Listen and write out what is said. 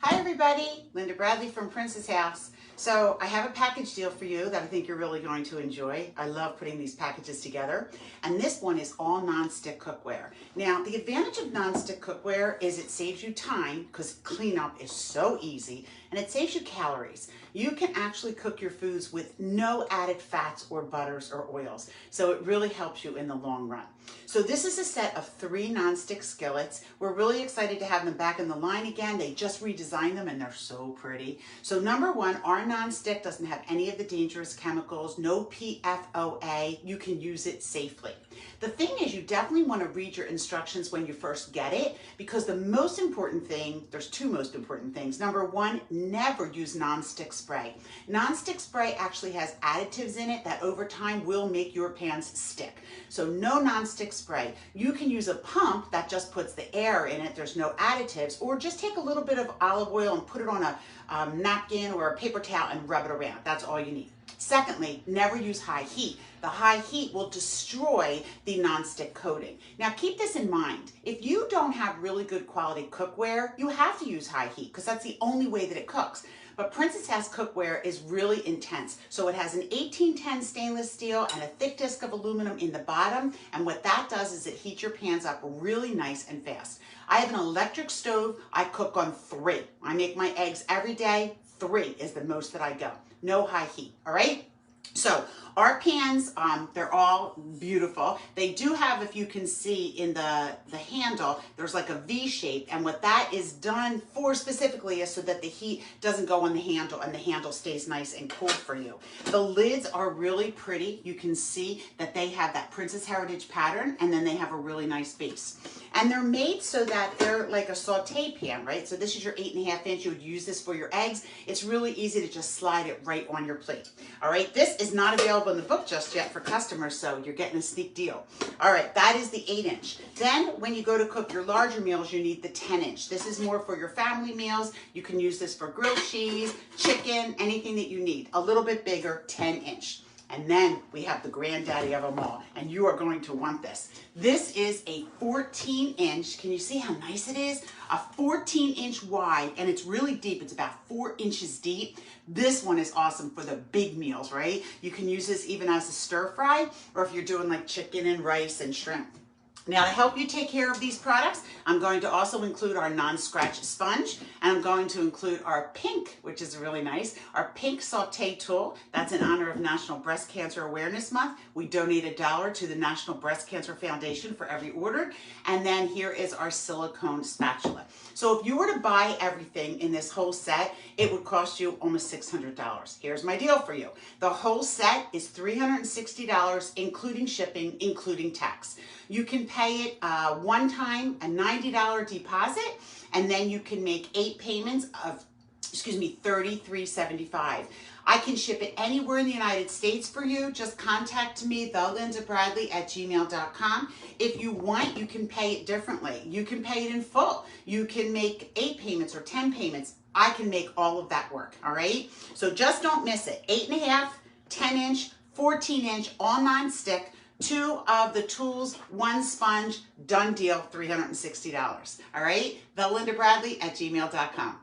Hi everybody, Linda Bradley from Princess House. So I have a package deal for you that I think you're really going to enjoy. I love putting these packages together. And this one is all non-stick cookware. Now, the advantage of non-stick cookware is it saves you time because cleanup is so easy, and it saves you calories. You can actually cook your foods with no added fats or butters or oils. So it really helps you in the long run. So this is a set of 3 non-stick skillets. We're really excited to have them back in the line again. They just redesigned them and they're so pretty. So number 1, our non-stick doesn't have any of the dangerous chemicals, no PFOA. You can use it safely. The thing is, you definitely want to read your instructions when you first get it, because the most important thing, there's 2 most important things. Number 1, never use non-stick spray. Non-stick spray actually has additives in it that over time will make your pans stick. So no non-stick spray. You can use a pump that just puts the air in it. There's no additives, or just take a little bit of olive oil and put it on a napkin or a paper towel and rub it around. That's all you need. Secondly, never use high heat. The high heat will destroy the non-stick coating. Now keep this in mind. If you don't have really good quality cookware, you have to use high heat because that's the only way that it cooks. But Princess House cookware is really intense. So it has an 1810 stainless steel and a thick disc of aluminum in the bottom. And what that does is it heats your pans up really nice and fast. I have an electric stove. I cook on 3. I make my eggs every day. 3 is the most that I go. No high heat, all right? So our pans, they're all beautiful. They do have, if you can see in the handle, there's like a V shape, and what that is done for specifically is so that the heat doesn't go on the handle and the handle stays nice and cool for you. The lids are really pretty. You can see that they have that Princess Heritage pattern, and then they have a really nice base. And they're made so that they're like a saute pan, right? So this is your 8.5 inch. You would use this for your eggs. It's really easy to just slide it right on your plate. All right, this is not available in the book just yet for customers, so you're getting a sneak deal. All right, that is the 8 inch. Then when you go to cook your larger meals, you need the 10 inch. This is more for your family meals. You can use this for grilled cheese, chicken, anything that you need. A little bit bigger, 10 inch. And then we have the granddaddy of them all, and you are going to want this. This is a 14 inch. Can you see how nice it is? A 14 inch wide, and it's really deep. It's about 4 inches deep. This one is awesome for the big meals, right? You can use this even as a stir fry, or if you're doing like chicken and rice and shrimp. Now, to help you take care of these products, I'm going to also include our non-scratch sponge, and I'm going to include our pink, which is really nice, our pink saute tool. That's in honor of National Breast Cancer Awareness Month. We donate $1 to the National Breast Cancer Foundation for every order. And then here is our silicone spatula. So if you were to buy everything in this whole set, it would cost you almost $600. Here's my deal for you. The whole set is $360, including shipping, including tax. You can pay it one time, a $90 deposit, and then you can make 8 payments of, $33.75. I can ship it anywhere in the United States for you. Just contact me, thelindabradley@gmail.com. If you want, you can pay it differently. You can pay it in full. You can make 8 payments or 10 payments. I can make all of that work, all right? So just don't miss it. 8.5, 10 inch, 14 inch, all non-stick. 2 of the tools, 1 sponge, done deal, $360. All right? Thelindabradley@gmail.com.